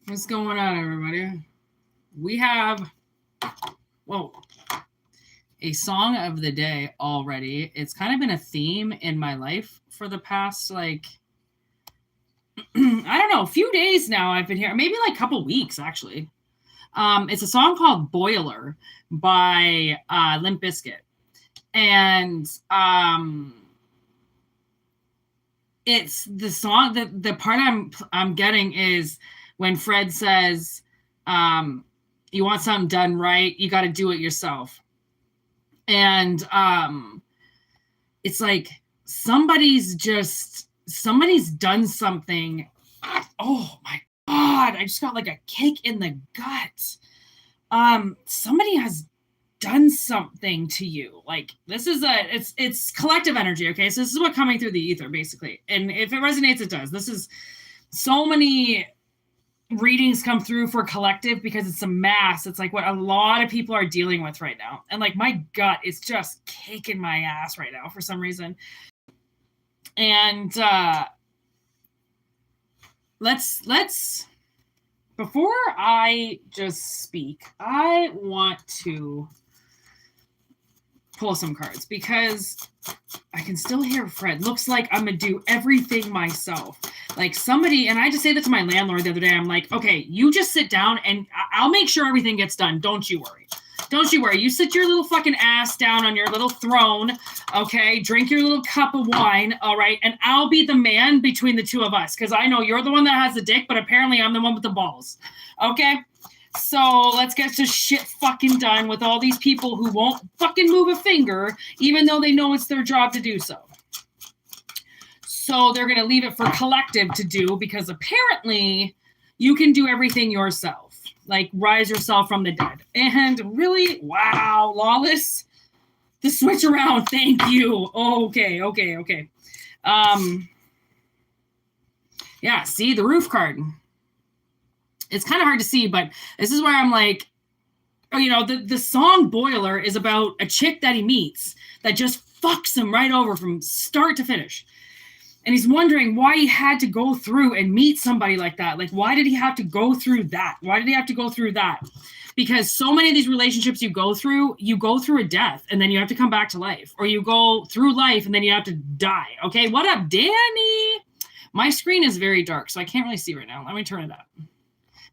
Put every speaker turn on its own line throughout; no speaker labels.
What's going on, everybody? We have, a song of the day already. It's kind of been a theme in my life for the past, I don't know, a few days now I've been here. Maybe like a couple weeks, actually. It's a song called Boiler by Limp Bizkit. And it's the song that the part I'm getting is when Fred says, you want something done right, you got to do it yourself. And it's like somebody's done something. Oh my God, I just got like a kick in the gut. Somebody has done something to you. Like this is it's collective energy. Okay. So this is what coming through the ether basically. And if it resonates, it does. This is so many readings come through for collective because it's a mass. It's like what a lot of people are dealing with right now. And like my gut is just kicking my ass right now for some reason. And let's before I just speak, I want to pull some cards because I can still hear Fred. Looks like I'm gonna do everything myself. Like somebody, and I just say that to my landlord the other day. I'm like, okay, you just sit down and I'll make sure everything gets done. Don't you worry. Don't you worry. You sit your little fucking ass down on your little throne, okay? Drink your little cup of wine, all right? And I'll be the man between the two of us because I know you're the one that has the dick, but apparently I'm the one with the balls, okay? So let's get this shit fucking done with all these people who won't fucking move a finger, even though they know it's their job to do so. So they're going to leave it for collective to do because apparently you can do everything yourself, like rise yourself from the dead. And really, wow, Lawless, the switch around. Thank you. Okay. Yeah, see the roof card. It's kind of hard to see, but this is where I'm like, you know, the song Boiler is about a chick that he meets that just fucks him right over from start to finish. And he's wondering why he had to go through and meet somebody like that. Like, why did he have to go through that? Why did he have to go through that? Because so many of these relationships you go through a death and then you have to come back to life. Or you go through life and then you have to die. Okay, what up, Danny? My screen is very dark, so I can't really see right now. Let me turn it up.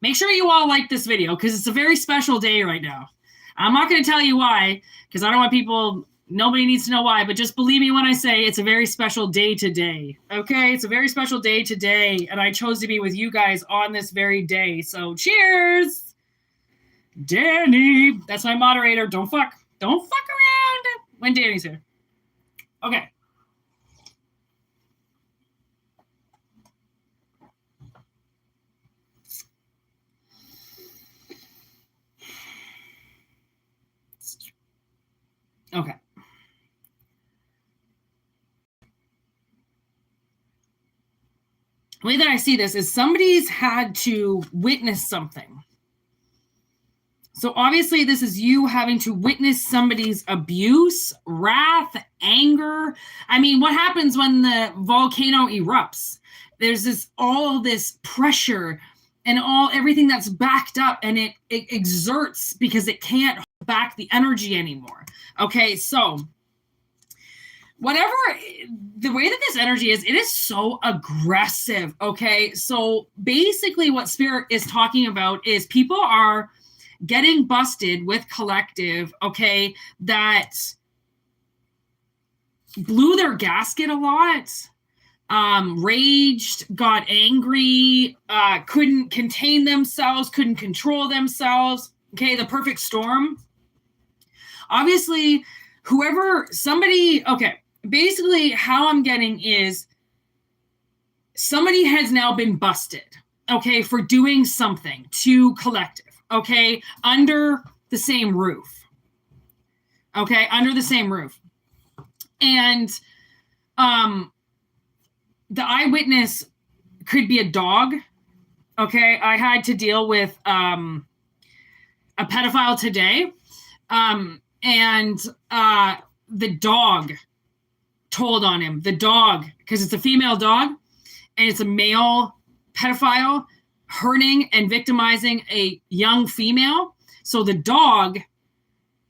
Make sure you all like this video because it's a very special day right now. I'm not going to tell you why because I don't want people... Nobody needs to know why, but just believe me when I say it's a very special day today. Okay? It's a very special day today, and I chose to be with you guys on this very day. So cheers! Danny! That's my moderator. Don't fuck around when Danny's here. Okay. Okay. The way that I see this is somebody's had to witness something. So obviously this is you having to witness somebody's abuse, wrath, anger. I mean, what happens when the volcano erupts? There's all this pressure and everything that's backed up and it exerts because it can't hold back the energy anymore. Okay, so whatever the way that this energy is, it is so aggressive. Okay, so basically what Spirit is talking about is people are getting busted with collective, okay, that blew their gasket a lot, raged, got angry, couldn't contain themselves, couldn't control themselves. Okay, the perfect storm. Obviously, basically how I'm getting is somebody has now been busted, okay, for doing something to collective, okay, under the same roof. Okay, under the same roof. And the eyewitness could be a dog. Okay, I had to deal with a pedophile today. And the dog told on him. The dog, because it's a female dog and it's a male pedophile, hurting and victimizing a young female. So the dog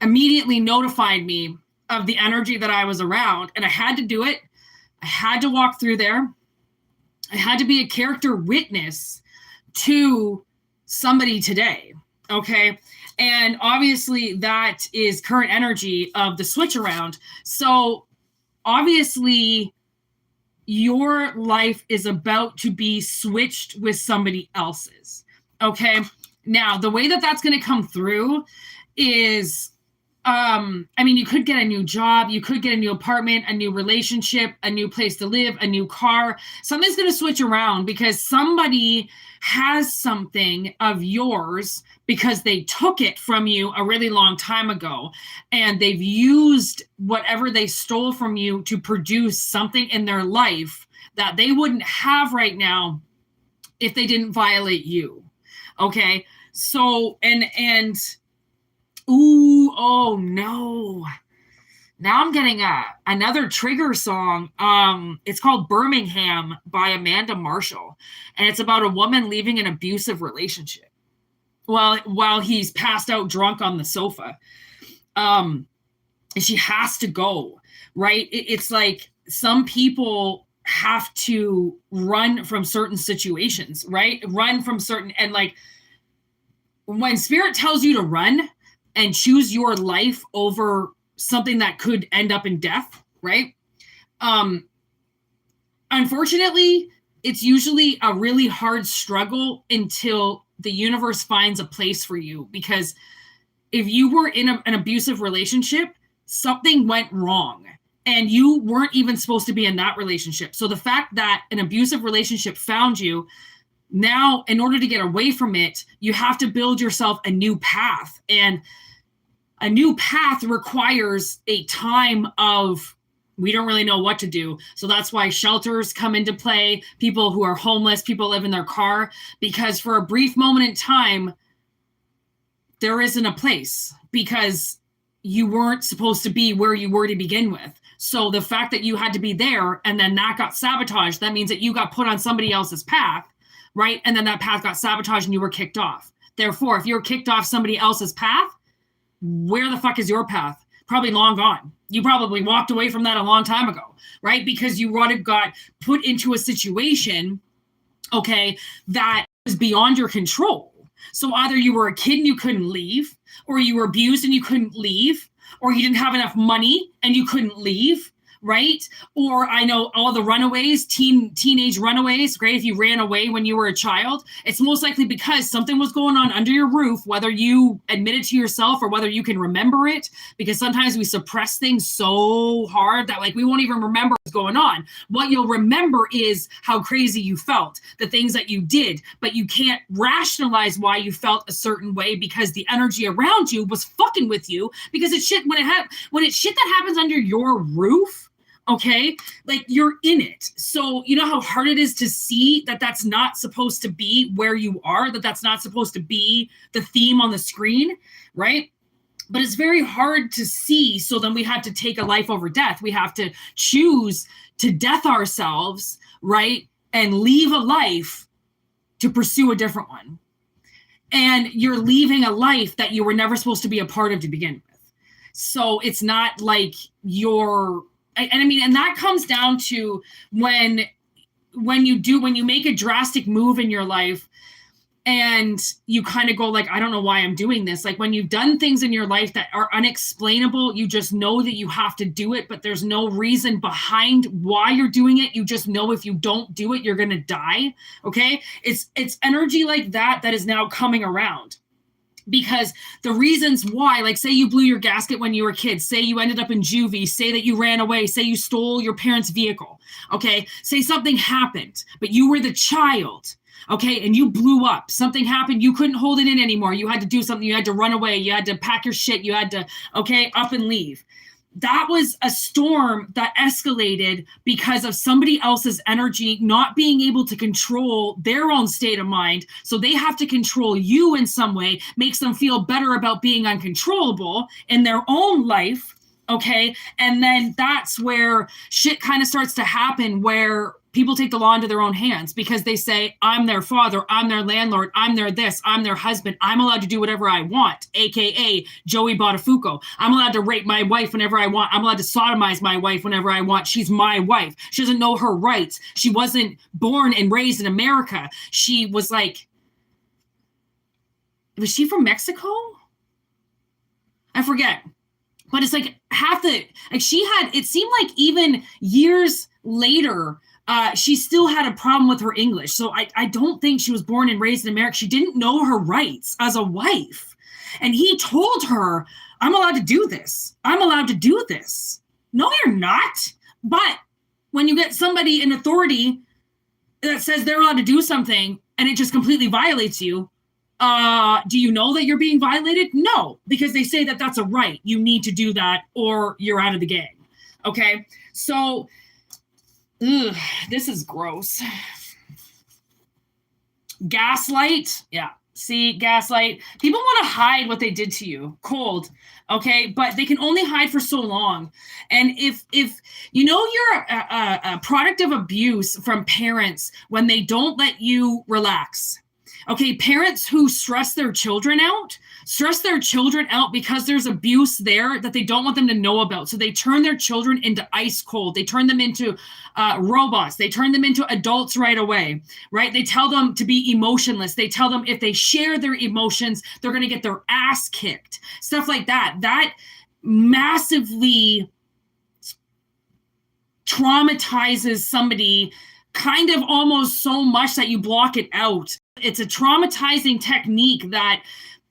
immediately notified me of the energy that I was around, and I had to do it. I had to walk through there. I had to be a character witness to somebody today. Okay. And obviously that is current energy of the switch around. So obviously your life is about to be switched with somebody else's. Okay. Now, the way that that's going to come through is, I mean, you could get a new job, you could get a new apartment, a new relationship, a new place to live, a new car. Something's going to switch around because somebody has something of yours because they took it from you a really long time ago, and they've used whatever they stole from you to produce something in their life that they wouldn't have right now if they didn't violate you. Okay. So, and ooh, oh no. Now I'm getting another trigger song. It's called Birmingham by Amanda Marshall. And it's about a woman leaving an abusive relationship while he's passed out drunk on the sofa. And she has to go, right? It's like some people have to run from certain situations, right? Run from certain, and like when spirit tells you to run and choose your life over something that could end up in death, right? Unfortunately, it's usually a really hard struggle until the universe finds a place for you. Because if you were in an abusive relationship, something went wrong and you weren't even supposed to be in that relationship. So the fact that an abusive relationship found you, now in order to get away from it, you have to build yourself a new path. And a new path requires a time of, we don't really know what to do. So that's why shelters come into play, people who are homeless, people live in their car, because for a brief moment in time, there isn't a place because you weren't supposed to be where you were to begin with. So the fact that you had to be there and then that got sabotaged, that means that you got put on somebody else's path, right? And then that path got sabotaged and you were kicked off. Therefore, if you're kicked off somebody else's path, where the fuck is your path? Probably long gone. You probably walked away from that a long time ago, right? Because you got put into a situation, okay, that is beyond your control. So either you were a kid and you couldn't leave, or you were abused and you couldn't leave, or you didn't have enough money and you couldn't leave, right? Or I know all the runaways, teenage runaways, great, if you ran away when you were a child, it's most likely because something was going on under your roof, whether you admit it to yourself or whether you can remember it, because sometimes we suppress things so hard that like we won't even remember what's going on. What you'll remember is how crazy you felt, the things that you did, but you can't rationalize why you felt a certain way because the energy around you was fucking with you, because it's shit when it's shit that happens under your roof. Okay, like you're in it. So you know how hard it is to see that that's not supposed to be where you are, that that's not supposed to be the theme on the screen, right? But it's very hard to see. So then we have to take a life over death. We have to choose to death ourselves, right? And leave a life to pursue a different one. And you're leaving a life that you were never supposed to be a part of to begin with. So it's not like you're, and I mean, and that comes down to when you make a drastic move in your life and you kind of go like, I don't know why I'm doing this. Like when you've done things in your life that are unexplainable, you just know that you have to do it, but there's no reason behind why you're doing it. You just know if you don't do it, you're going to die. Okay. It's energy like that is now coming around. Because the reasons why, like say you blew your gasket when you were a kid, say you ended up in juvie, say that you ran away, say you stole your parents' vehicle, okay? Say something happened, but you were the child, okay? And you blew up. Something happened, you couldn't hold it in anymore. You had to do something, you had to run away, you had to pack your shit, you had to, okay, up and leave. That was a storm that escalated because of somebody else's energy not being able to control their own state of mind. So they have to control you in some way, makes them feel better about being uncontrollable in their own life. Okay. And then that's where shit kind of starts to happen, where people take the law into their own hands because they say, I'm their father, I'm their landlord, I'm their this, I'm their husband. I'm allowed to do whatever I want, AKA Joey Botafuco. I'm allowed to rape my wife whenever I want. I'm allowed to sodomize my wife whenever I want. She's my wife. She doesn't know her rights. She wasn't born and raised in America. She was like, was she from Mexico? I forget. But it's like she had, it seemed like even years later, she still had a problem with her English. So I don't think she was born and raised in America. She didn't know her rights as a wife. And he told her, I'm allowed to do this. I'm allowed to do this. No, you're not. But when you get somebody in authority that says they're allowed to do something and it just completely violates you, do you know that you're being violated? No, because they say that that's a right. You need to do that or you're out of the gang. Okay. So, this is gross. Gaslight. Yeah. See, gaslight. People want to hide what they did to you. Cold. Okay. But they can only hide for so long. And if you know you're a product of abuse from parents when they don't let you relax. Okay, parents who stress their children out because there's abuse there that they don't want them to know about. So they turn their children into ice cold. They turn them into robots. They turn them into adults right away, right? They tell them to be emotionless. They tell them if they share their emotions, they're going to get their ass kicked. Stuff like that. That massively traumatizes somebody kind of almost so much that you block it out. It's a traumatizing technique that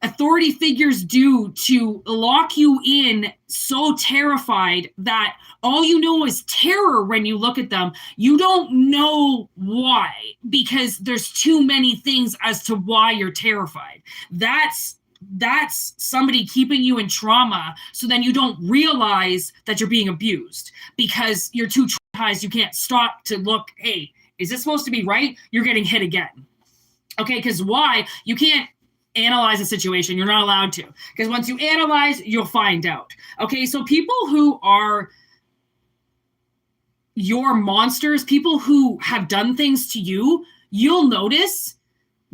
authority figures do to lock you in so terrified that all you know is terror when you look at them. You don't know why, because there's too many things as to why you're terrified. That's somebody keeping you in trauma, so then you don't realize that you're being abused because you're too traumatized. You can't stop to look, hey, is this supposed to be right? You're getting hit again. Okay, because why? You can't analyze a situation. You're not allowed to. Because once you analyze, you'll find out. Okay, so people who are your monsters, people who have done things to you, you'll notice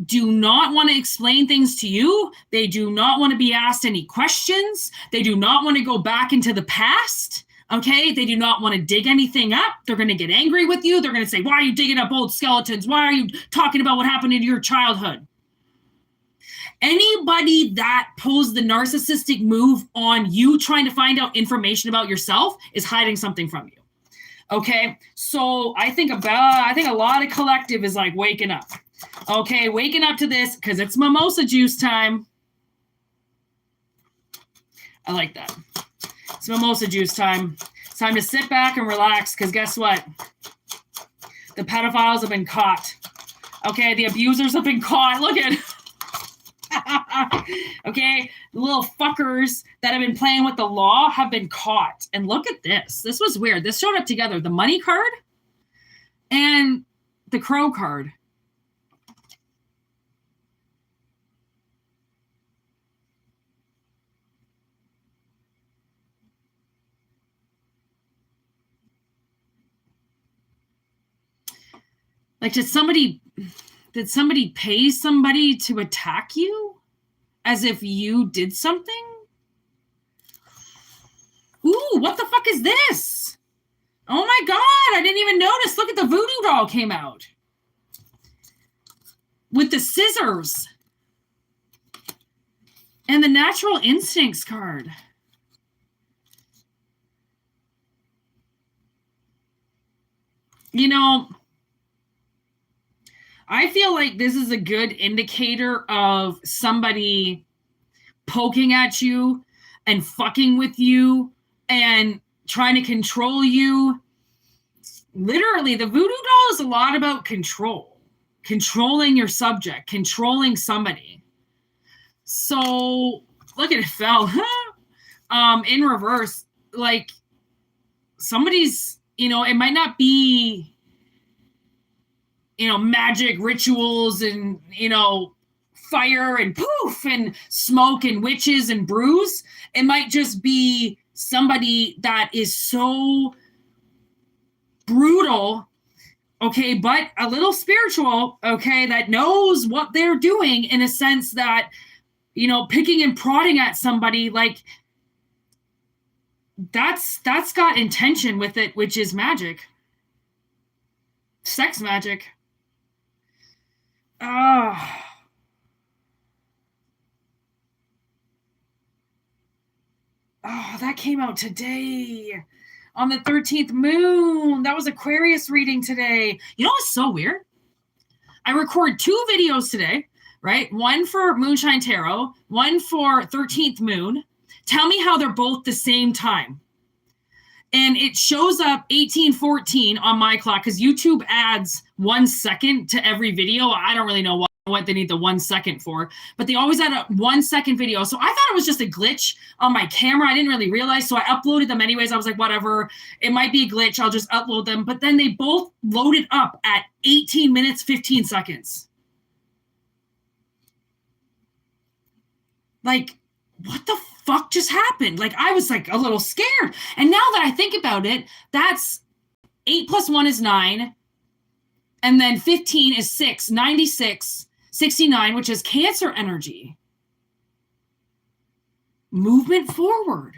do not want to explain things to you. They do not want to be asked any questions. They do not want to go back into the past. Okay, they do not want to dig anything up. They're going to get angry with you. They're going to say, why are you digging up old skeletons? Why are you talking about what happened in your childhood? Anybody that pulls the narcissistic move on you trying to find out information about yourself is hiding something from you. Okay, so I think a lot of collective is like waking up. Okay, waking up to this because it's mimosa juice time. I like that. It's mimosa juice time. It's time to sit back and relax because guess what? The pedophiles have been caught. Okay, the abusers have been caught. Look at okay, the little fuckers that have been playing with the law have been caught. And look at this. This was weird. This showed up together. The money card and the crow card. Like, did somebody pay somebody to attack you as if you did something? Ooh, what the fuck is this? Oh my God, I didn't even notice. Look at the voodoo doll came out with the scissors and the natural instincts card. You know, I feel like this is a good indicator of somebody poking at you and fucking with you and trying to control you. Literally, the voodoo doll is a lot about control, controlling your subject, controlling somebody. So look at it fell in reverse. Like somebody's, it might not be, magic rituals and, fire and poof and smoke and witches and brews. It might just be somebody that is so brutal okay, but a little spiritual, okay, that knows what they're doing in a sense that, picking and prodding at somebody, like, that's got intention with it, which is magic. Sex magic. Oh, that came out today on the 13th moon. That was Aquarius reading today. You know what's so weird? I record 2 videos today, right? One for Moonshine Tarot, one for 13th moon. Tell me how they're both the same time. And it shows up 1814 on my clock because YouTube adds 1 second to every video. I don't really know what they need the 1 second for, but they always add a 1 second video. So I thought it was just a glitch on my camera. I didn't really realize. So I uploaded them anyways. I was like, whatever, it might be a glitch. I'll just upload them. But then they both loaded up at 18 minutes, 15 seconds. Like, what the fuck just happened? Like, I was like a little scared. And now that I think about it, that's 8 plus 1 is 9. And then 15 is 6, 96, 69, which is Cancer energy. Movement forward.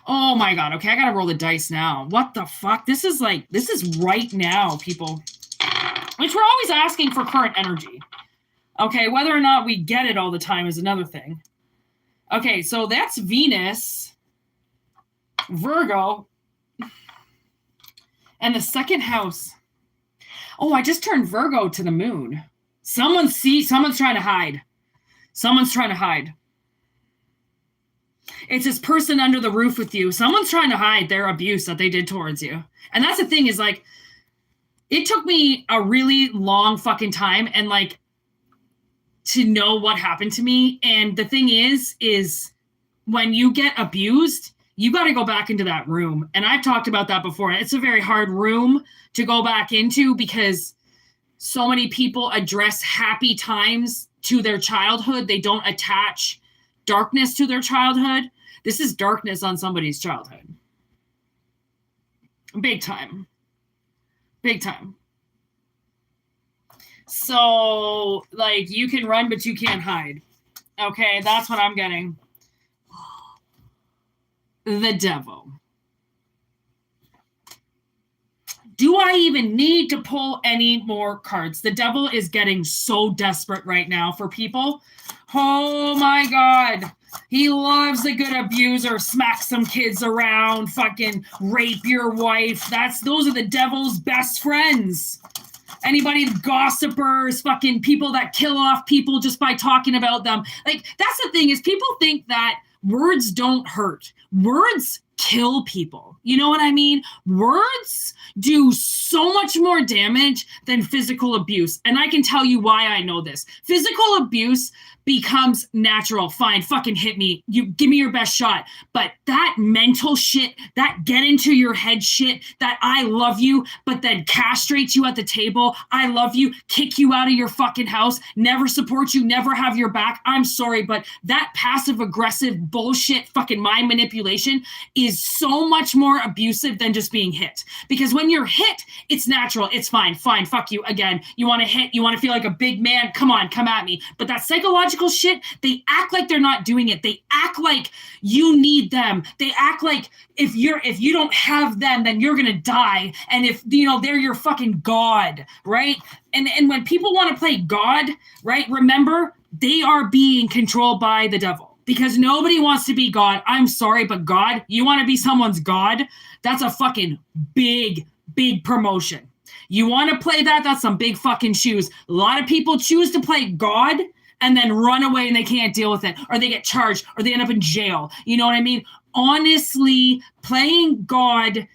Oh my God. Okay, I gotta roll the dice now. What the fuck? This is right now, people. Which we're always asking for current energy. Okay, whether or not we get it all the time is another thing. Okay, so that's Venus, Virgo, and the second house. Oh, I just turned Virgo to the moon. Someone's trying to hide. Someone's trying to hide. It's this person under the roof with you. Someone's trying to hide their abuse that they did towards you. And that's the thing is, like, it took me a really long fucking time and, like, to know what happened to me. And the thing is when you get abused, you got to go back into that room. And I've talked about that before. It's a very hard room to go back into because so many people address happy times to their childhood. They don't attach darkness to their childhood. This is darkness on somebody's childhood. Big time. Big time. So, like, you can run, but you can't hide. Okay, that's what I'm getting. The devil. Do I even need to pull any more cards? The devil is getting so desperate right now for people. Oh my God. He loves a good abuser, smack some kids around, fucking rape your wife. Those are the devil's best friends. Anybody, gossipers, fucking people that kill off people just by talking about them. Like, that's the thing is people think that words don't hurt. Words kill people. You know what I mean? Words do so much more damage than physical abuse. And I can tell you why I know this. Physical abuse becomes natural. Fine, fucking hit me. You give me your best shot. But that mental shit, that get into your head shit, that I love you, but then castrate you at the table. I love you, kick you out of your fucking house, never support you, never have your back. I'm sorry, but that passive aggressive bullshit fucking mind manipulation is so much more abusive than just being hit. Because when you're hit, it's natural. It's fine, fuck you. Again, you want to hit, you want to feel like a big man. Come on, come at me. But that psychological shit, they act like they're not doing it. They act like you need them. They act like if you don't have them, then you're gonna die. And if they're your fucking God, right? And when people want to play God, right? Remember, they are being controlled by the devil. Because nobody wants to be God. I'm sorry, but God, you want to be someone's God? That's a fucking big promotion. You want to play that? That's some big fucking shoes. A lot of people choose to play God and then run away and they can't deal with it. Or they get charged or they end up in jail. You know what I mean? Honestly, playing God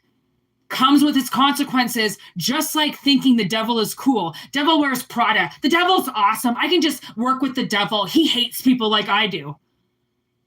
comes with its consequences, just like thinking the devil is cool. Devil wears Prada. The devil's awesome. I can just work with the devil. He hates people like I do.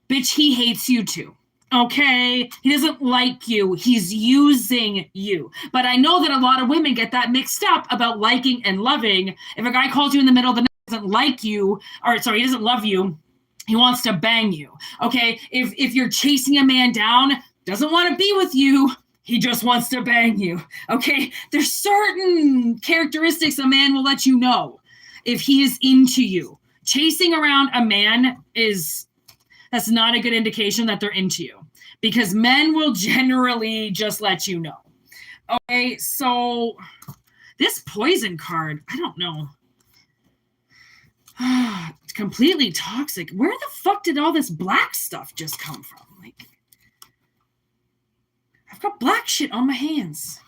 Bitch, he hates you too. Okay? He doesn't like you. He's using you. But I know that a lot of women get that mixed up about liking and loving. If a guy calls you in the middle of the night, doesn't like you, he doesn't love you, he wants to bang you. Okay? If you're chasing a man down, doesn't want to be with you, he just wants to bang you. Okay. There's certain characteristics a man will let you know if he is into you. Chasing around a man that's not a good indication that they're into you, because men will generally just let you know. Okay. So this poison card, I don't know. It's completely toxic. Where the fuck did all this black stuff just come from? Like, I've got black shit on my hands.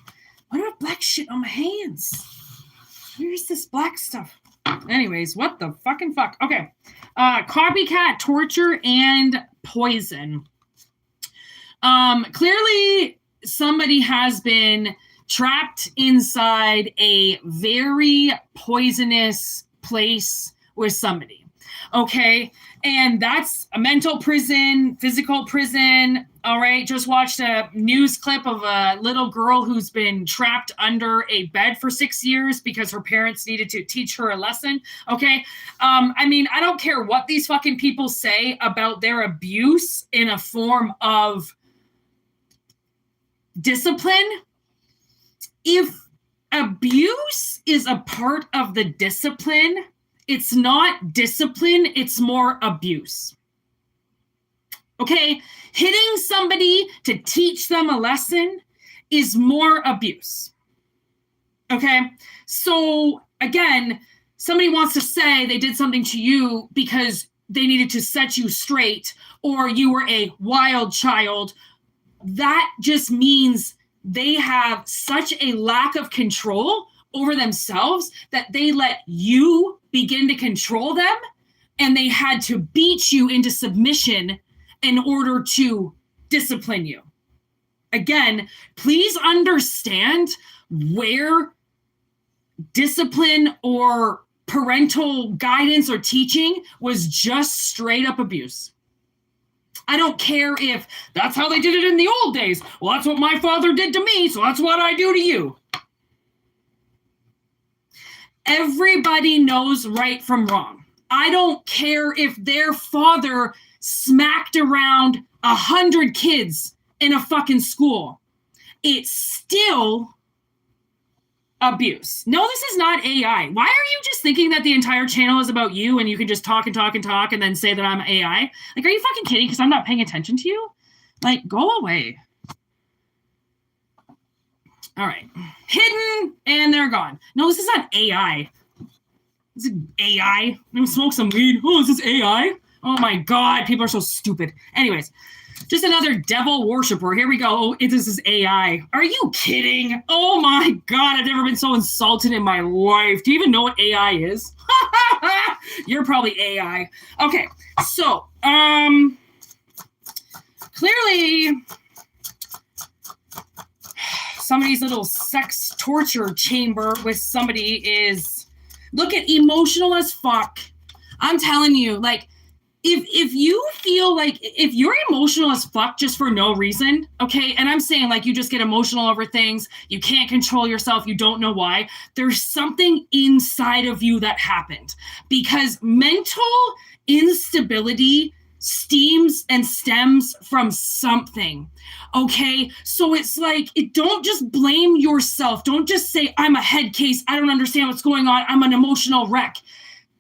Why do I have black shit on my hands? Where's this black stuff? Anyways, what the fucking fuck? Okay. Copycat, torture, and poison. Clearly somebody has been trapped inside a very poisonous place with somebody. Okay. And that's a mental prison, physical prison. All right. Just watched a news clip of a little girl who's been trapped under a bed for 6 years because her parents needed to teach her a lesson. Okay. I mean, I don't care what these fucking people say about their abuse in a form of discipline. If abuse is a part of the discipline, it's not discipline, it's more abuse. Okay? Hitting somebody to teach them a lesson is more abuse. Okay? So, again, somebody wants to say they did something to you because they needed to set you straight, or you were a wild child. That just means they have such a lack of control over themselves that they let you begin to control them, and they had to beat you into submission in order to discipline you. Again, please understand where discipline or parental guidance or teaching was just straight up abuse. I don't care if that's how they did it in the old days. Well, that's what my father did to me, so that's what I do to you. Everybody knows right from wrong. I don't care if their father smacked around 100 kids in a fucking school. It's still abuse. No, this is not AI. Why are you just thinking that the entire channel is about you and you can just talk and talk and talk and then say that I'm AI? Like, are you fucking kidding? Because I'm not paying attention to you? Like, go away. All right. Hidden, and they're gone. No, this is not AI. This is AI. I'm gonna smoke some weed. Oh, is this AI? Oh my God, people are so stupid. Anyways, just another devil worshiper. Here we go. Oh, this is AI. Are you kidding? Oh my God, I've never been so insulted in my life. Do you even know what AI is? You're probably AI. Okay, so, clearly, somebody's little sex torture chamber with somebody is, look at, emotional as fuck. I'm telling you, like, if you feel like, if you're emotional as fuck just for no reason, okay, and I'm saying like you just get emotional over things, you can't control yourself, you don't know why, there's something inside of you that happened. Because mental instability stems from something. Okay, so it's like, don't just blame yourself. Don't just say, I'm a head case, I don't understand what's going on, I'm an emotional wreck.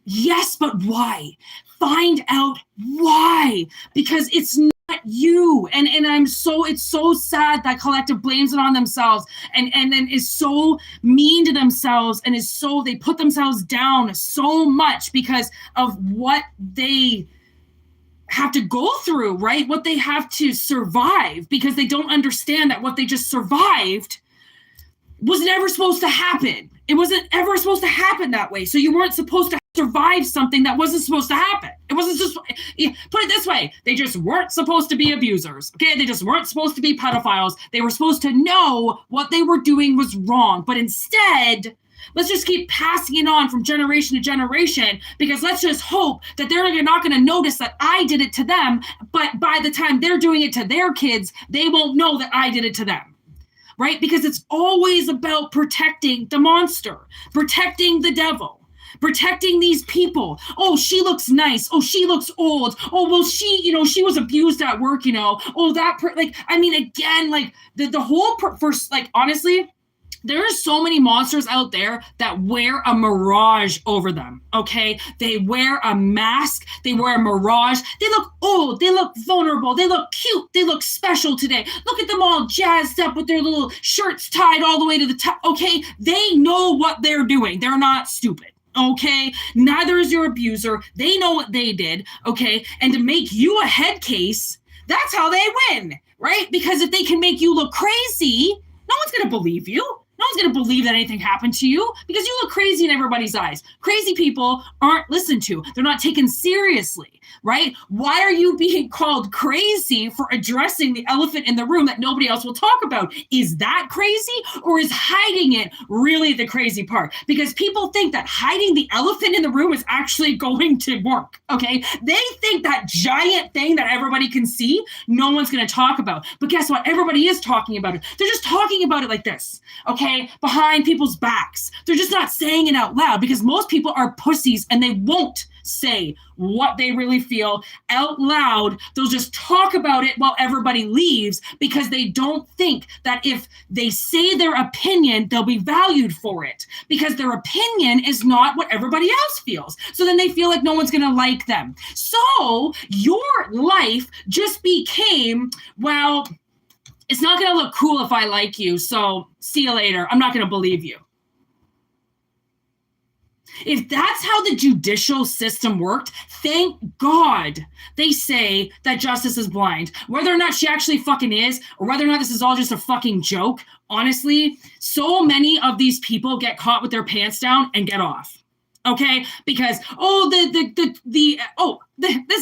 Yes, but why? Find out why, because it's not you. And it's so sad that collective blames it on themselves and then is so mean to themselves and they put themselves down so much because of what they have to go through, right? What they have to survive, because they don't understand that what they just survived was never supposed to happen. It wasn't ever supposed to happen that way. So you weren't supposed to survive something that wasn't supposed to happen. It wasn't just, put it this way, they just weren't supposed to be abusers. Okay, they just weren't supposed to be pedophiles. They were supposed to know what they were doing was wrong. But instead, let's just keep passing it on from generation to generation, because let's just hope that they're not going to notice that I did it to them, but by the time they're doing it to their kids, they won't know that I did it to them. Right? Because it's always about protecting the monster, protecting the devil. protecting these people. Oh, she looks nice. Oh, she looks old. Oh, well, she, she was abused at work, Oh, again, like the whole first, like, honestly, there are so many monsters out there that wear a mirage over them, okay? They wear a mask. They wear a mirage. They look old. They look vulnerable. They look cute. They look special today. Look at them all jazzed up with their little shirts tied all the way to the top, okay? They know what they're doing. They're not stupid, okay? Neither is your abuser. They know what they did, okay? And to make you a head case, that's how they win, right? Because if they can make you look crazy, no one's going to believe you. No one's going to believe that anything happened to you because you look crazy in everybody's eyes. Crazy people aren't listened to. They're not taken seriously, right? Why are you being called crazy for addressing the elephant in the room that nobody else will talk about? Is that crazy, or is hiding it really the crazy part? Because people think that hiding the elephant in the room is actually going to work, okay? They think that giant thing that everybody can see, no one's going to talk about. But guess what? Everybody is talking about it. They're just talking about it like this, okay? Behind people's backs. They're just not saying it out loud because most people are pussies and they won't say what they really feel out loud. They'll just talk about it while everybody leaves because they don't think that if they say their opinion, they'll be valued for it because their opinion is not what everybody else feels. So then they feel like no one's going to like them. So your life just became, well, it's not going to look cool if I like you, so see you later. I'm not going to believe you. If that's how the judicial system worked, thank God they say that justice is blind. Whether or not she actually fucking is, or whether or not this is all just a fucking joke, honestly, so many of these people get caught with their pants down and get off. Okay, because this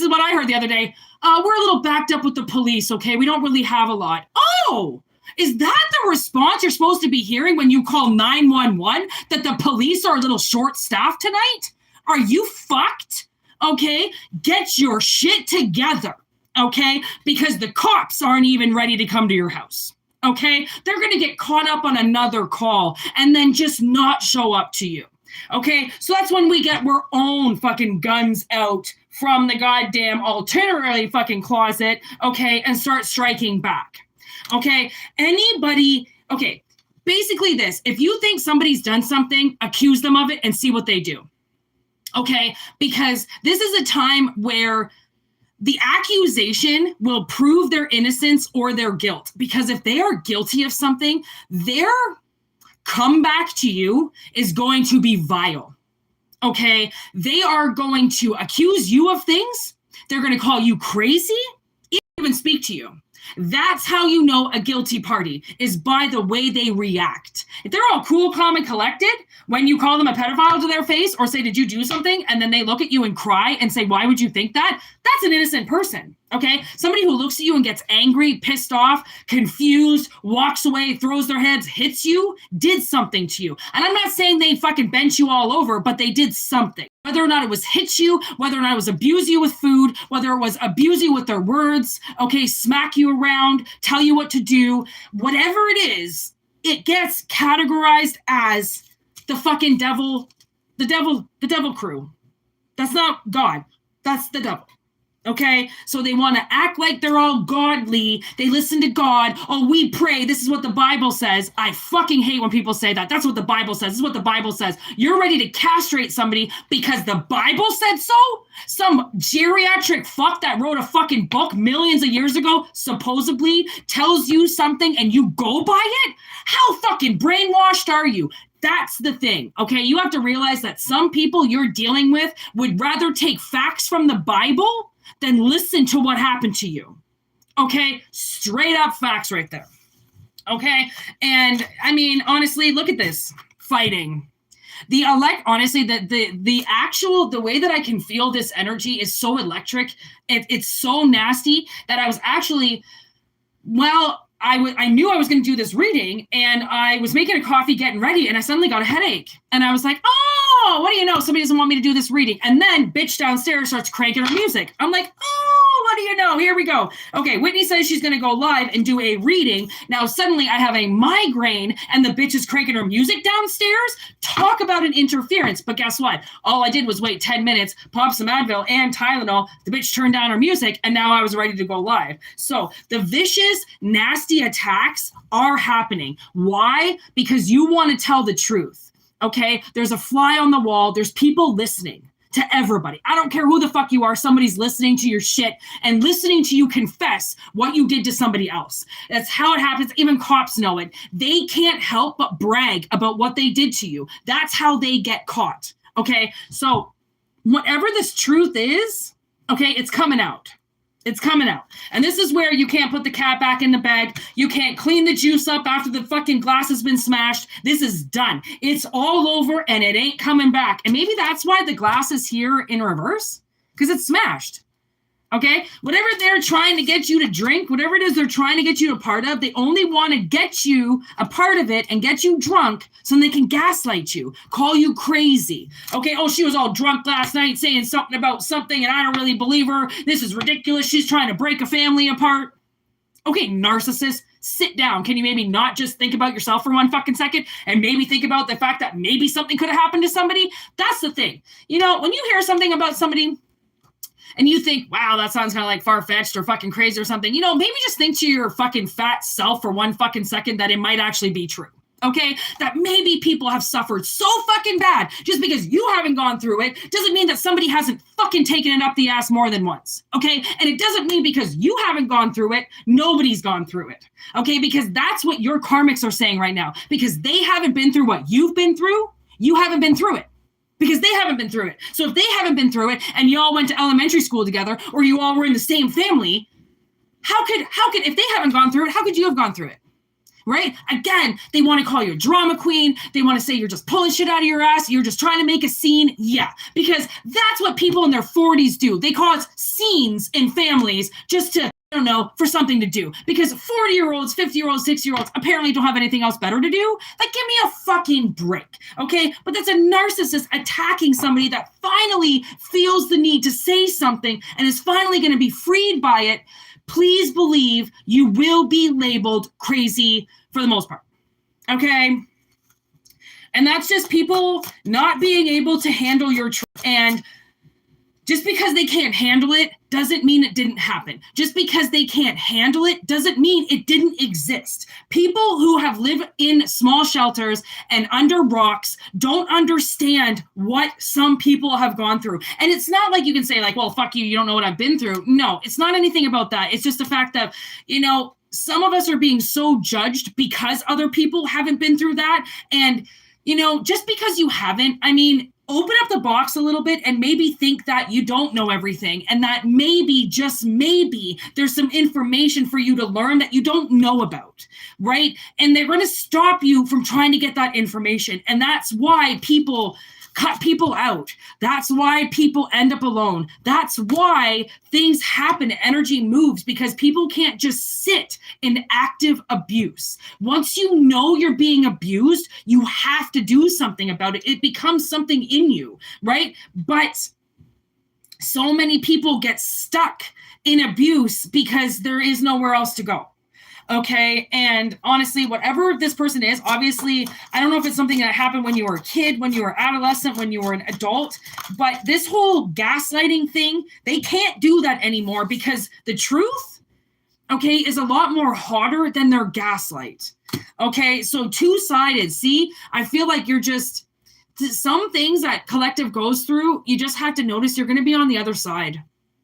is what I heard the other day. We're a little backed up with the police. Okay, we don't really have a lot. Oh, is that the response you're supposed to be hearing when you call 911? That the police are a little short-staffed tonight? Are you fucked? Okay, get your shit together. Okay, because the cops aren't even ready to come to your house. Okay, they're gonna get caught up on another call and then just not show up to you. Okay, so that's when we get our own fucking guns out from the goddamn alternative fucking closet, okay, and start striking back. Okay, basically this, if you think somebody's done something, accuse them of it and see what they do. Okay, because this is a time where the accusation will prove their innocence or their guilt. Because if they are guilty of something, their comeback to you is going to be vile. Okay, they are going to accuse you of things. They're going to call you crazy, even speak to you. That's how you know a guilty party, is by the way they react. If they're all cool, calm, and collected, when you call them a pedophile to their face or say, did you do something? And then they look at you and cry and say, why would you think that? That's an innocent person, okay? Somebody who looks at you and gets angry, pissed off, confused, walks away, throws their heads, hits you, did something to you. And I'm not saying they fucking bent you all over, but they did something. Whether or not it was hit you, whether or not it was abuse you with food, whether it was abuse you with their words, okay, smack you around, tell you what to do, whatever it is, it gets categorized as the fucking devil crew. That's not God. That's the devil. Okay, so they want to act like they're all godly. They listen to God. Oh, we pray. This is what the Bible says. I fucking hate when people say that. That's what the Bible says. This is what the Bible says. You're ready to castrate somebody because the Bible said so? Some geriatric fuck that wrote a fucking book millions of years ago supposedly tells you something and you go by it? How fucking brainwashed are you? That's the thing, okay? You have to realize that some people you're dealing with would rather take facts from the Bible than listen to what happened to you, okay? Straight up facts right there, okay? And I mean, honestly, look at this fighting. The way that I can feel this energy is so electric. It's so nasty that I was actually, I knew I was going to do this reading, and I was making a coffee, getting ready, and I suddenly got a headache. And I was like, oh, what do you know? Somebody doesn't want me to do this reading. And then bitch downstairs starts cranking her music. I'm like, oh, what do you know? Oh, here we go. Okay, Whitney says she's going to go live and do a reading. Now, suddenly I have a migraine and the bitch is cranking her music downstairs. Talk about an interference. But guess what? All I did was wait 10 minutes, pop some Advil and Tylenol. The bitch turned down her music, and now I was ready to go live. So the vicious, nasty attacks are happening. Why? Because you want to tell the truth. Okay? There's a fly on the wall. There's people listening to everybody. I don't care who the fuck you are. Somebody's listening to your shit and listening to you confess what you did to somebody else. That's how it happens. Even cops know it. They can't help but brag about what they did to you. That's how they get caught. Okay? So whatever this truth is, okay, it's coming out. It's coming out. And this is where you can't put the cat back in the bag. You can't clean the juice up after the fucking glass has been smashed. This is done. It's all over and it ain't coming back. And maybe that's why the glass is here in reverse, because it's smashed. Okay? Whatever they're trying to get you to drink, whatever it is they're trying to get you a part of, they only want to get you a part of it and get you drunk so they can gaslight you, call you crazy. Okay? Oh, she was all drunk last night saying something about something and I don't really believe her. This is ridiculous. She's trying to break a family apart. Okay, narcissist, sit down. Can you maybe not just think about yourself for one fucking second and maybe think about the fact that maybe something could have happened to somebody? That's the thing. You know, when you hear something about somebody and you think, wow, that sounds kind of like far-fetched or fucking crazy or something, you know, maybe just think to your fucking fat self for one fucking second that it might actually be true. Okay? That maybe people have suffered so fucking bad. Just because you haven't gone through it doesn't mean that somebody hasn't fucking taken it up the ass more than once. Okay? And it doesn't mean because you haven't gone through it, nobody's gone through it. Okay? Because that's what your karmics are saying right now. Because they haven't been through what you've been through, you haven't been through it. Because they haven't been through it. So if they haven't been through it and you all went to elementary school together or you all were in the same family, how could if they haven't gone through it, how could you have gone through it? Right? Again, they want to call you a drama queen. They want to say you're just pulling shit out of your ass. You're just trying to make a scene. Yeah, because that's what people in their 40s do. They cause scenes in families just to, I don't know, for something to do. Because 40-year-olds, 50-year-olds, 60-year-olds apparently don't have anything else better to do. Like, give me a fucking break, okay? But that's a narcissist attacking somebody that finally feels the need to say something and is finally going to be freed by it. Please believe you will be labeled crazy for the most part, okay? And that's just people not being able to handle your truth. And just because they can't handle it doesn't mean it didn't happen. Just because they can't handle it doesn't mean it didn't exist. People who have lived in small shelters and under rocks don't understand what some people have gone through. And it's not like you can say like, well, fuck you, you don't know what I've been through. No, it's not anything about that. It's just the fact that, you know, some of us are being so judged because other people haven't been through that. And, you know, just because you haven't, I mean, open up the box a little bit and maybe think that you don't know everything and that maybe, just maybe, there's some information for you to learn that you don't know about, right? And they're going to stop you from trying to get that information. And that's why people cut people out. That's why people end up alone. That's why things happen. Energy moves because people can't just sit in active abuse. Once you know you're being abused, you have to do something about it. It becomes something in you, right? But so many people get stuck in abuse because there is nowhere else to go. Okay. And honestly, whatever this person is, obviously, I don't know if it's something that happened when you were a kid, when you were adolescent, when you were an adult, but this whole gaslighting thing, they can't do that anymore because the truth, okay, is a lot more hotter than their gaslight. Okay. So two-sided. See, I feel like you're just, some things that collective goes through, you just have to notice you're going to be on the other side.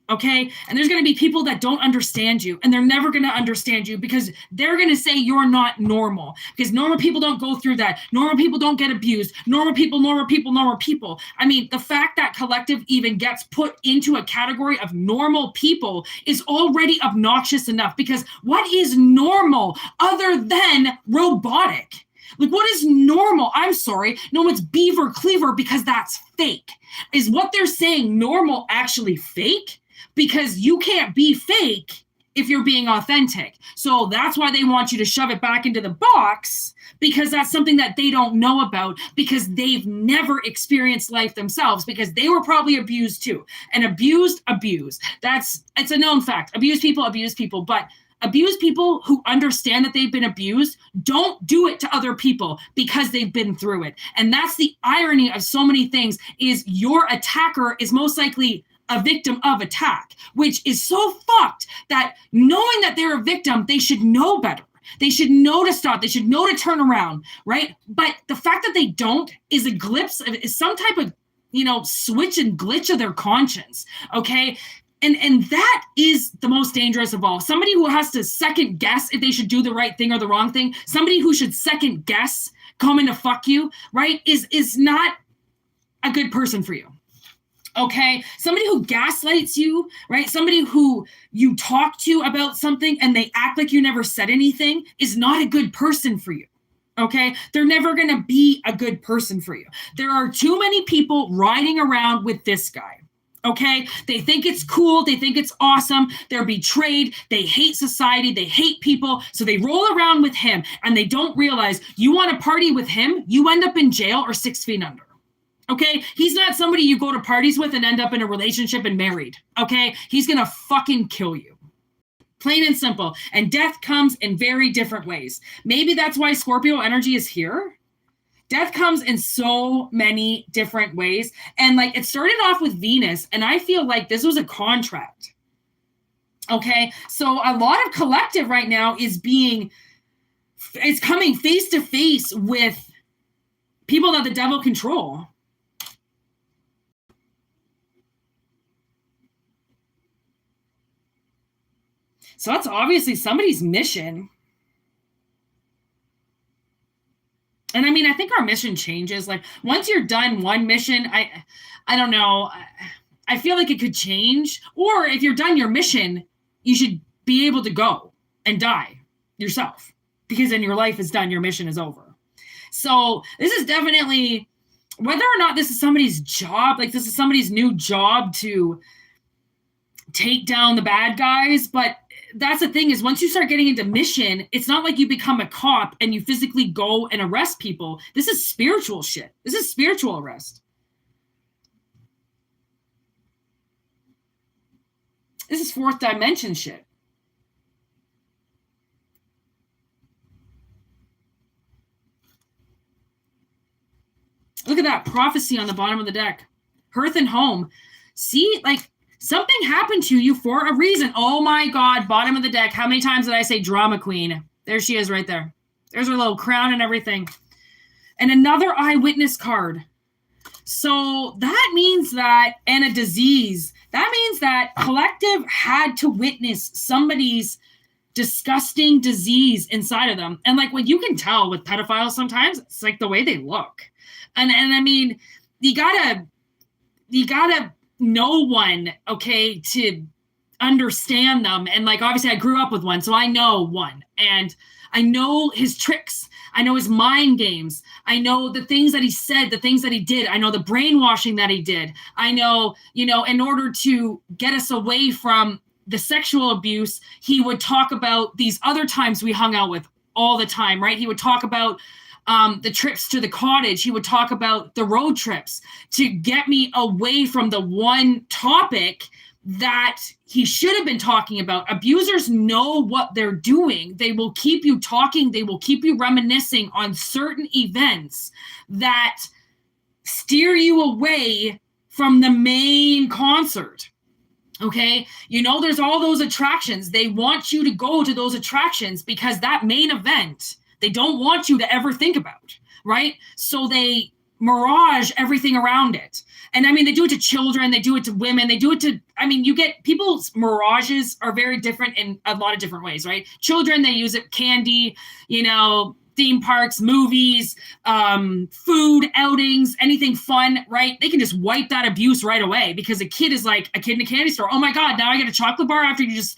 Okay. And there's going to be people that don't understand you and they're never going to understand you because they're going to say you're not normal because normal people don't go through that. Normal people don't get abused. Normal people, normal people, normal people. I mean, the fact that collective even gets put into a category of normal people is already obnoxious enough because what is normal other than robotic? Like, what is normal? I'm sorry. No, it's beaver cleaver because that's fake. Is what they're saying normal actually fake? Because you can't be fake if you're being authentic. So that's why they want you to shove it back into the box, because that's something that they don't know about, because they've never experienced life themselves, because they were probably abused too. And abuse. It's a known fact. Abuse people, but abused people who understand that they've been abused don't do it to other people because they've been through it. And that's the irony of so many things, is your attacker is most likely a victim of attack, which is so fucked that knowing that they're a victim, they should know better. They should know to stop. They should know to turn around, right? But the fact that they don't is a glimpse of, is some type of, switch and glitch of their conscience, okay? And that is the most dangerous of all. Somebody who has to second guess if they should do the right thing or the wrong thing, somebody who should second guess coming to fuck you, right, is not a good person for you. Okay, somebody who gaslights you, right? Somebody who you talk to about something and they act like you never said anything is not a good person for you. Okay, they're never going to be a good person for you. There are too many people riding around with this guy. Okay, they think it's cool. They think it's awesome. They're betrayed. They hate society. They hate people. So they roll around with him and they don't realize you want to party with him, you end up in jail or 6 feet under. Okay, he's not somebody you go to parties with and end up in a relationship and married. Okay, he's gonna fucking kill you. Plain and simple. And death comes in very different ways. Maybe that's why Scorpio energy is here. Death comes in so many different ways. And like, it started off with Venus, and I feel like this was a contract. Okay, so a lot of collective right now is coming face to face with people that the devil control. So that's obviously somebody's mission. And I mean, I think our mission changes. Like, once you're done one mission, I don't know. I feel like it could change. Or if you're done your mission, you should be able to go and die yourself, because then your life is done. Your mission is over. So this is definitely, whether or not this is somebody's job, like this is somebody's new job to take down the bad guys, but that's the thing, is once you start getting into mission, it's not like you become a cop and you physically go and arrest people. This is spiritual shit. This is spiritual arrest. This is fourth dimension shit. Look at that prophecy on the bottom of the deck. Hearth and home. See, like, something happened to you for a reason. Oh my God, bottom of the deck. How many times did I say drama queen? There she is right there. There's her little crown and everything. And another eyewitness card. So that means that, and a disease, that means that collective had to witness somebody's disgusting disease inside of them. And like, what you can tell with pedophiles sometimes, it's like the way they look. And I mean, you gotta know one, okay, to understand them. And like, obviously I grew up with one, so I know one, and I know his tricks. I know his mind games. I know the things that he said, the things that he did. I know the brainwashing that he did. I know, in order to get us away from the sexual abuse, he would talk about these other times we hung out with all the time, right? He would talk about the trips to the cottage. He would talk about the road trips to get me away from the one topic that he should have been talking about. Abusers know what they're doing. They will keep you talking. They will keep you reminiscing on certain events that steer you away from the main concert. Okay, there's all those attractions. They want you to go to those attractions because that main event, they don't want you to ever think about, right? So they mirage everything around it. And I mean, they do it to children, they do it to women, they do it to, you get, people's mirages are very different in a lot of different ways, right? Children, they use it, candy, theme parks, movies, food, outings, anything fun, right? They can just wipe that abuse right away, because a kid is like a kid in a candy store. Oh my God, now I get a chocolate bar after you just,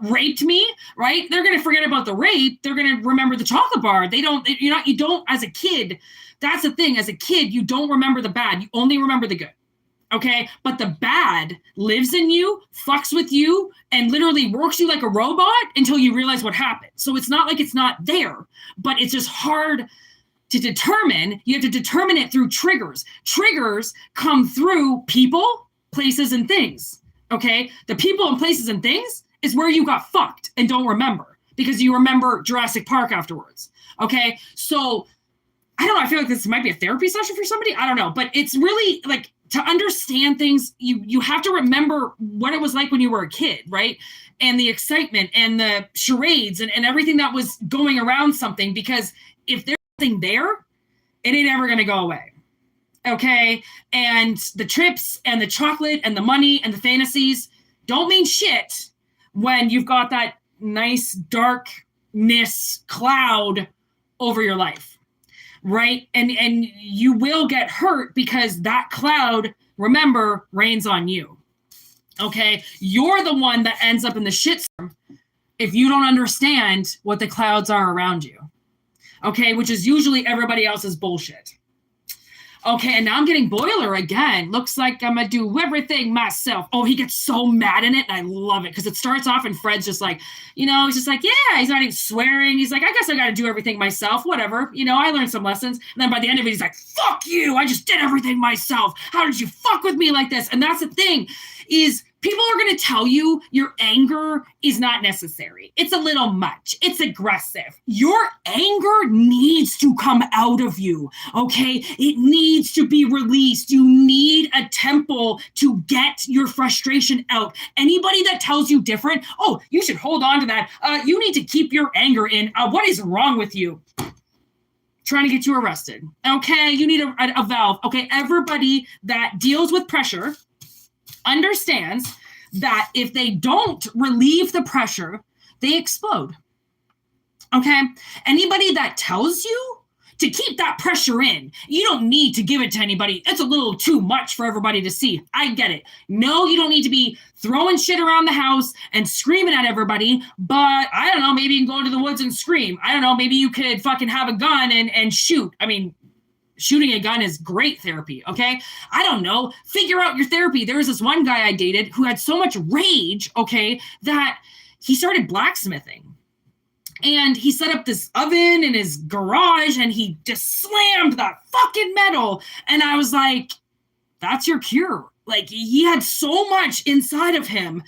raped me, right? They're going to forget about the rape. They're going to remember the chocolate bar. You don't, as a kid, that's the thing. As a kid, you don't remember the bad. You only remember the good. Okay, but the bad lives in you, fucks with you, and literally works you like a robot until you realize what happened. So it's not like it's not there, but it's just hard to determine. You have to determine it through triggers. Triggers come through people, places, and things. Okay, the people and places and things is where you got fucked and don't remember because you remember Jurassic Park afterwards. Okay, so I don't know. I feel like this might be a therapy session for somebody. I don't know, but it's really like to understand things. You have to remember what it was like when you were a kid, right? And the excitement and the charades and everything that was going around something. Because if there's something there, it ain't ever gonna go away. Okay, and the trips and the chocolate and the money and the fantasies don't mean shit when you've got that nice darkness cloud over your life, right? And you will get hurt because that cloud, remember, rains on you. Okay, you're the one that ends up in the shitstorm if you don't understand what the clouds are around you. Okay, which is usually everybody else's bullshit. Okay, and now I'm getting Boiler again. Looks like I'm gonna do everything myself. Oh, he gets so mad in it, and I love it because it starts off and Fred's just like, he's just like, yeah, he's not even swearing. He's like, I guess I gotta do everything myself, whatever. I learned some lessons. And then by the end of it, he's like, fuck you, I just did everything myself. How did you fuck with me like this? And that's the thing, is people are going to tell you your anger is not necessary. It's a little much. It's aggressive. Your anger needs to come out of you, okay? It needs to be released. You need a temple to get your frustration out. Anybody that tells you different, oh, you should hold on to that. You need to keep your anger in. What is wrong with you? Trying to get you arrested, okay? You need a valve, okay? Everybody that deals with pressure understands that if they don't relieve the pressure, they explode. Okay? Anybody that tells you to keep that pressure in, you don't need to give it to anybody. It's a little too much for everybody to see. I get it. No, you don't need to be throwing shit around the house and screaming at everybody, but I don't know, maybe you can go into the woods and scream. I don't know, maybe you could fucking have a gun and shoot. I mean, shooting a gun is great therapy, okay? I don't know. Figure out your therapy. There was this one guy I dated who had so much rage, okay, that he started blacksmithing. And he set up this oven in his garage and he just slammed that fucking metal. And I was like, that's your cure. Like, he had so much inside of him,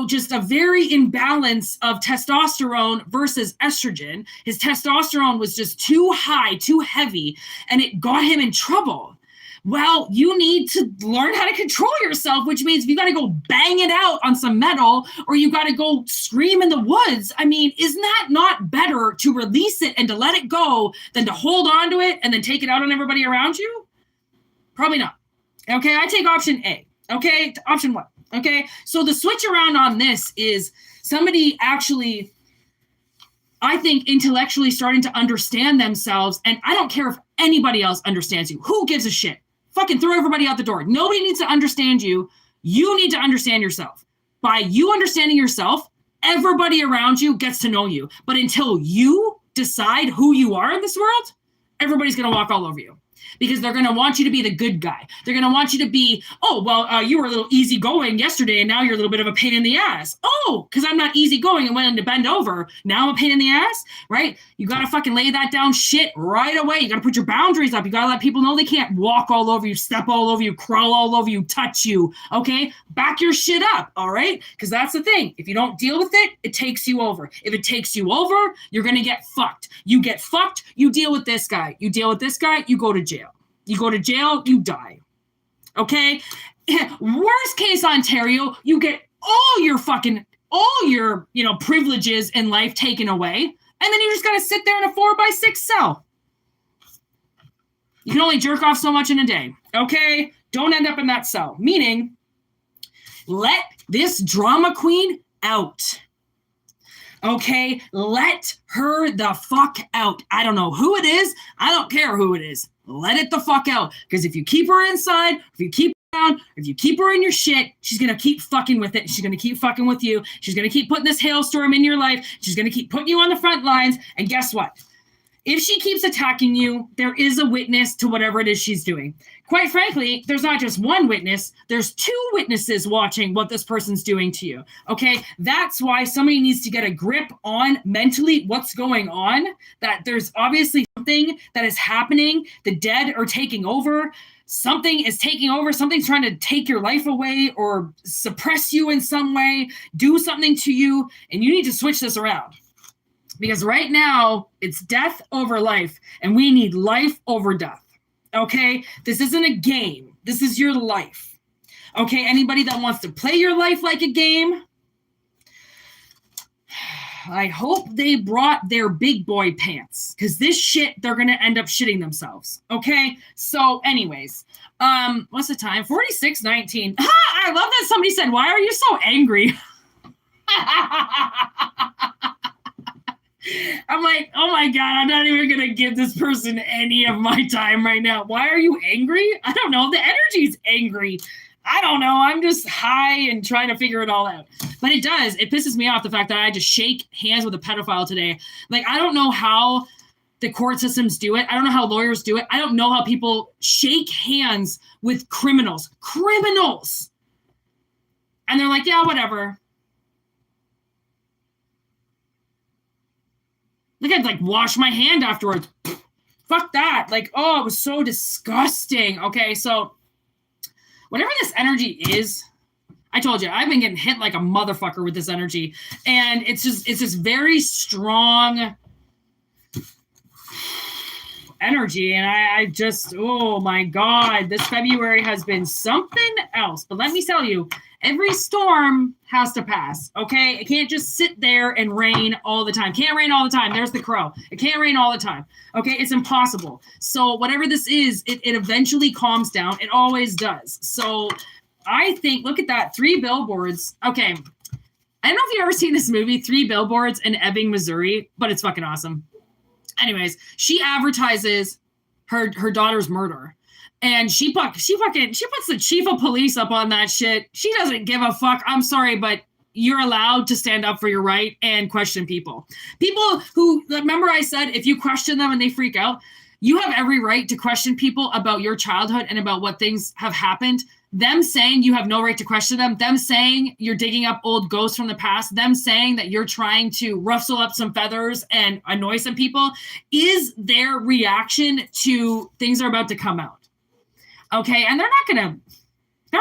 just a very imbalance of testosterone versus estrogen. His testosterone was just too high, too heavy, and it got him in trouble. Well, you need to learn how to control yourself, which means you got to go bang it out on some metal or you got to go scream in the woods. I mean, isn't that not better to release it and to let it go than to hold on to it and then take it out on everybody around you? Probably not. Okay, I take option A. Okay, option 1. Okay, so the switch around on this is somebody actually, I think, intellectually starting to understand themselves. And I don't care if anybody else understands you. Who gives a shit? Fucking throw everybody out the door. Nobody needs to understand you. You need to understand yourself. By you understanding yourself, everybody around you gets to know you. But until you decide who you are in this world, everybody's going to walk all over you. Because they're going to want you to be the good guy. They're going to want you to be, you were a little easygoing yesterday and now you're a little bit of a pain in the ass. Oh, because I'm not easygoing and willing to bend over. Now I'm a pain in the ass, right? You got to fucking lay that down shit right away. You got to put your boundaries up. You got to let people know they can't walk all over you, step all over you, crawl all over you, touch you, okay? Back your shit up, all right? Because that's the thing. If you don't deal with it, it takes you over. If it takes you over, you're going to get fucked. You get fucked, you deal with this guy. You deal with this guy, you go to jail. You go to jail, you die. Okay? Worst case Ontario, you get all your privileges in life taken away, and then you just gotta sit there in a 4x6 cell. You can only jerk off so much in a day. Okay? Don't end up in that cell. Meaning, let this drama queen out. Okay? Let her the fuck out. I don't know who it is. I don't care who it is. Let it the fuck out. Because if you keep her inside, if you keep her down, if you keep her in your shit, she's going to keep fucking with it. She's going to keep fucking with you. She's going to keep putting this hailstorm in your life. She's going to keep putting you on the front lines. And guess what? If she keeps attacking you, there is a witness to whatever it is she's doing. Quite frankly, there's not just one witness, there's two witnesses watching what this person's doing to you. Okay, that's why somebody needs to get a grip on mentally what's going on, that there's obviously something that is happening. The dead are taking over. Something is taking over. Something's trying to take your life away or suppress you in some way, do something to you, and you need to switch this around. Because right now, it's death over life, and we need life over death, okay? This isn't a game. This is your life, okay? Anybody that wants to play your life like a game, I hope they brought their big boy pants, because this shit, they're going to end up shitting themselves, okay? So anyways, what's the time? 46:19. I love that somebody said, why are you so angry? I'm like, oh my God, I'm not even going to give this person any of my time right now. Why are you angry? I don't know. The energy's angry. I don't know. I'm just high and trying to figure it all out. But it does. It pisses me off the fact that I just shake hands with a pedophile today. Like, I don't know how the court systems do it. I don't know how lawyers do it. I don't know how people shake hands with criminals. Criminals. And they're like, yeah, whatever. Like, I'd like wash my hand afterwards. Fuck that. Like, oh, it was so disgusting. Okay, so whatever this energy is, I told you, I've been getting hit like a motherfucker with this energy. And it's just very strong energy. And I just, oh my God, this February has been something else. But let me tell you, every storm has to pass, okay? It can't just sit there and rain all the time. Can't rain all the time. There's the crow. It can't rain all the time, okay? It's impossible. So whatever this is, it eventually calms down. It always does. So I think, look at that, 3 billboards. Okay, I don't know if you've ever seen this movie, 3 Billboards in Ebbing, Missouri, but it's fucking awesome. Anyways, she advertises her daughter's murder. And she puts the chief of police up on that shit. She doesn't give a fuck. I'm sorry, but you're allowed to stand up for your right and question people. People who, remember I said, if you question them and they freak out, you have every right to question people about your childhood and about what things have happened. Them saying you have no right to question them saying you're digging up old ghosts from the past, them saying that you're trying to ruffle up some feathers and annoy some people is their reaction to things that are about to come out. Okay, and they're not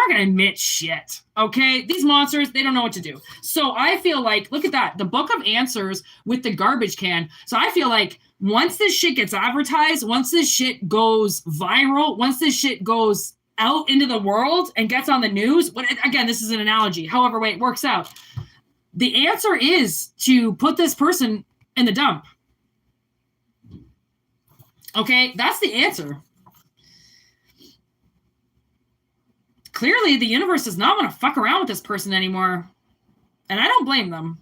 gonna admit shit. Okay, these monsters, they don't know what to do. So I feel like, look at that, the book of answers with the garbage can. So I feel like once this shit gets advertised, once this shit goes viral, once this shit goes out into the world and gets on the news, again, this is an analogy, however way it works out, the answer is to put this person in the dump. Okay, that's the answer. Clearly, the universe does not want to fuck around with this person anymore. And I don't blame them.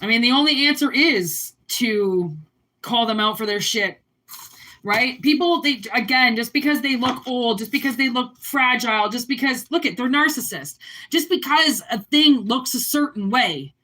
I mean, the only answer is to call them out for their shit. Right? People, just because they look old, just because they look fragile, just because, look at, they're narcissists. Just because a thing looks a certain way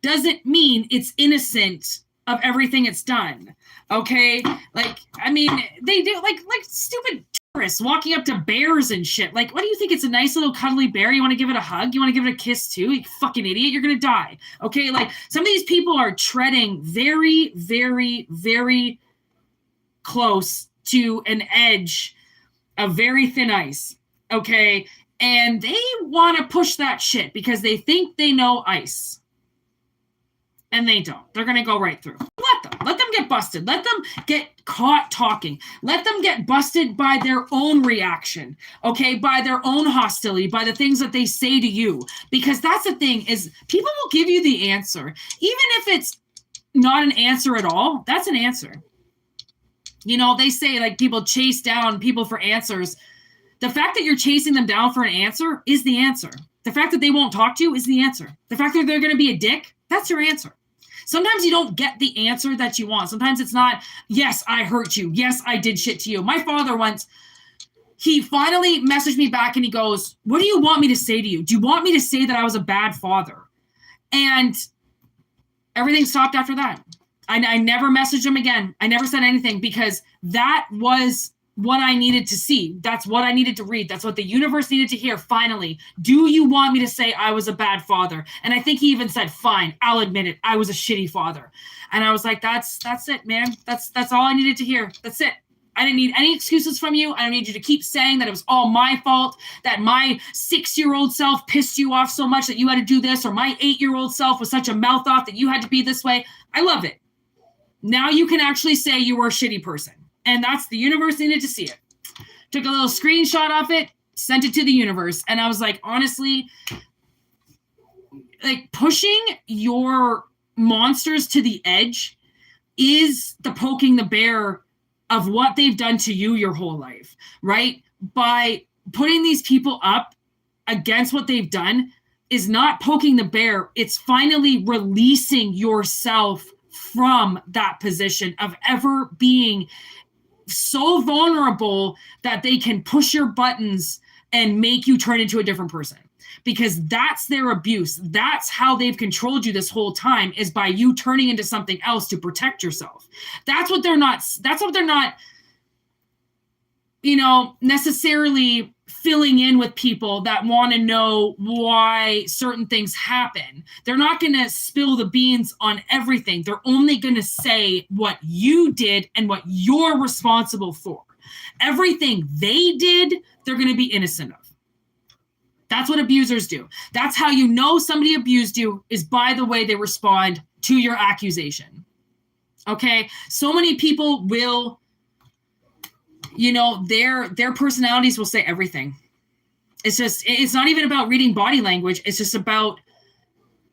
doesn't mean it's innocent of everything it's done. Okay? Like, I mean, they do, like stupid tourists walking up to bears and shit. Like, what do you think? It's a nice little cuddly bear? You want to give it a hug? You want to give it a kiss too? You fucking idiot. You're going to die. Okay? Like, some of these people are treading very, very, very close to an edge of very thin ice. Okay? And they want to push that shit because they think they know ice. And they don't. They're going to go right through. Let them get busted. Let them get caught talking. Let them get busted by their own reaction, okay? By their own hostility, by the things that they say to you. Because that's the thing, is people will give you the answer. Even if it's not an answer at all, that's an answer. You know, they say, like, people chase down people for answers. The fact that you're chasing them down for an answer is the answer. The fact that they won't talk to you is the answer. The fact that they're going to be a dick, that's your answer. Sometimes you don't get the answer that you want. Sometimes it's not, yes, I hurt you. Yes, I did shit to you. My father once, he finally messaged me back and he goes, what do you want me to say to you? Do you want me to say that I was a bad father? And everything stopped after that. I never messaged him again. I never said anything because that was what I needed to see. That's what I needed to read. That's what the universe needed to hear. Finally, do you want me to say I was a bad father? And I think he even said, fine, I'll admit it. I was a shitty father. And I was like, that's it, man. That's all I needed to hear. That's it. I didn't need any excuses from you. I don't need you to keep saying that it was all my fault, that my 6-year-old self pissed you off so much that you had to do this, or my 8-year-old self was such a mouth off that you had to be this way. I love it. Now you can actually say you were a shitty person. And that's the universe needed to see it. Took a little screenshot of it, sent it to the universe. And I was like, honestly, like pushing your monsters to the edge is the poking the bear of what they've done to you your whole life, right? By putting these people up against what they've done is not poking the bear. It's finally releasing yourself from that position of ever being so vulnerable that they can push your buttons and make you turn into a different person, because that's their abuse. That's how they've controlled you this whole time, is by you turning into something else to protect yourself. That's what they're not, necessarily filling in with people that want to know why certain things happen. They're not going to spill the beans on everything. They're only going to say what you did and what you're responsible for. Everything they did, they're going to be innocent of. That's what abusers do. That's how you know somebody abused you, is by the way they respond to your accusation. Okay? So many people will, their personalities will say everything. It's not even about reading body language. It's just about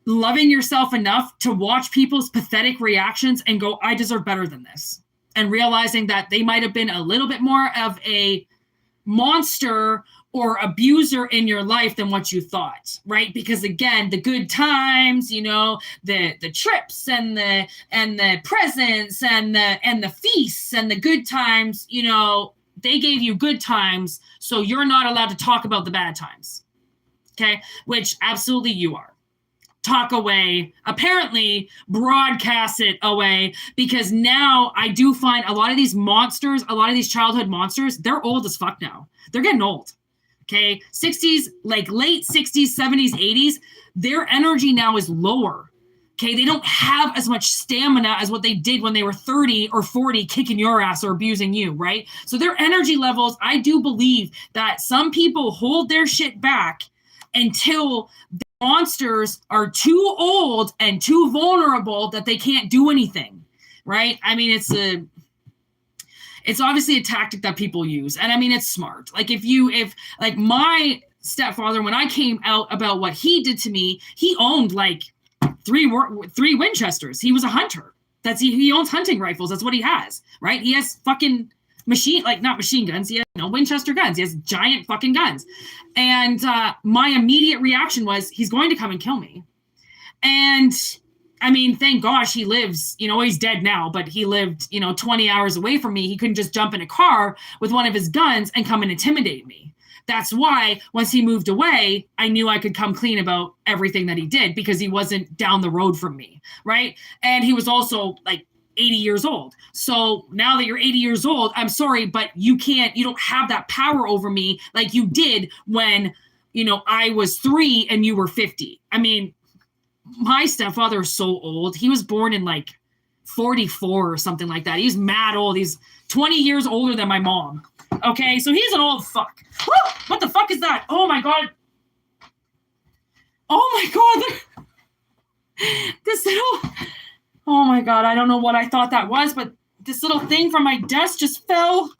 loving yourself enough to watch people's pathetic reactions and go, I deserve better than this. And realizing that they might have been a little bit more of a monster or abuser in your life than what you thought, right? Because again, the good times, the trips and the presents and the feasts and the good times, they gave you good times, so you're not allowed to talk about the bad times. Okay? Which absolutely you are. Talk away, apparently broadcast it away, because now I do find a lot of these monsters, a lot of these childhood monsters, they're old as fuck now. They're getting old. Okay, 60s, like late 60s, 70s, 80s, their energy now is lower. Okay, they don't have as much stamina as what they did when they were 30 or 40 kicking your ass or abusing you, right? So their energy levels, I do believe that some people hold their shit back until the monsters are too old and too vulnerable that they can't do anything, right? I mean, it's obviously a tactic that people use. And I mean, it's smart. Like if my stepfather, when I came out about what he did to me, he owned like three Winchesters. He was a hunter. He owns hunting rifles. That's what he has, right? He has fucking not machine guns. He has Winchester guns. He has giant fucking guns. And my immediate reaction was, he's going to come and kill me. And I mean, thank gosh he lives, he's dead now, but he lived, 20 hours away from me. He couldn't just jump in a car with one of his guns and come and intimidate me. That's why once he moved away, I knew I could come clean about everything that he did, because he wasn't down the road from me, right? And he was also like 80 years old. So now that you're 80 years old, I'm sorry, but you don't have that power over me like you did when, I was 3 and you were 50. I mean, my stepfather is so old. He was born in like 44 or something like that. He's mad old. He's 20 years older than my mom. Okay, so he's an old fuck. Woo! What the fuck is that? Oh my god. Oh my god. Oh my god, I don't know what I thought that was, but this little thing from my desk just fell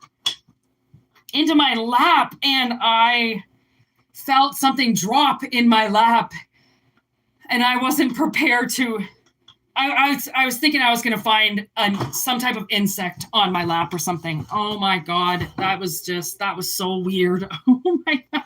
into my lap, and I felt something drop in my lap, and I wasn't prepared to. I was thinking I was going to find some type of insect on my lap or something. Oh my god, that was so weird. Oh my god,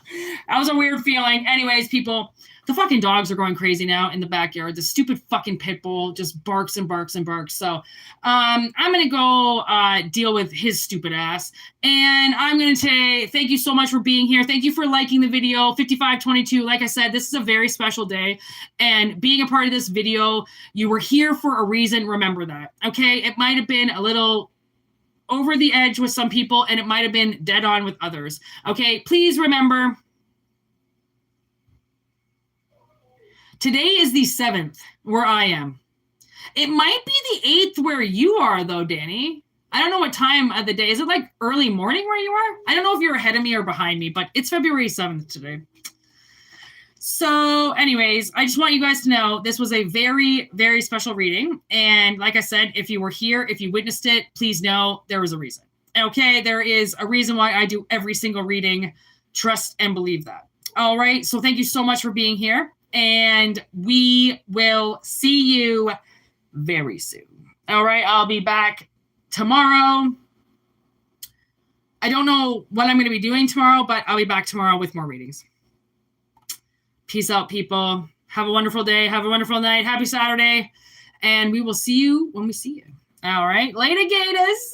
that was a weird feeling. Anyways, people, The fucking dogs are going crazy now in the backyard. The stupid fucking pit bull just barks and barks and barks. So I'm going to go deal with his stupid ass. And I'm going to say thank you so much for being here. Thank you for liking the video. 5522. Like I said, this is a very special day. And being a part of this video, you were here for a reason. Remember that. Okay? It might have been a little over the edge with some people, and it might have been dead on with others. Okay? Please remember, today is the 7th where I am. It might be the 8th where you are, though, Danny. I don't know what time of the day. Is it like early morning where you are? I don't know if you're ahead of me or behind me, but it's February 7th today. So anyways, I just want you guys to know this was a very, very special reading. And like I said, if you were here, if you witnessed it, please know there was a reason. Okay, there is a reason why I do every single reading. Trust and believe that. All right, so thank you so much for being here. And we will see you very soon. All right, I'll be back tomorrow. I don't know what I'm going to be doing tomorrow, but I'll be back tomorrow with more readings. Peace out, people. Have a wonderful day. Have a wonderful night. Happy Saturday. And we will see you when we see you. All right, later, Gators.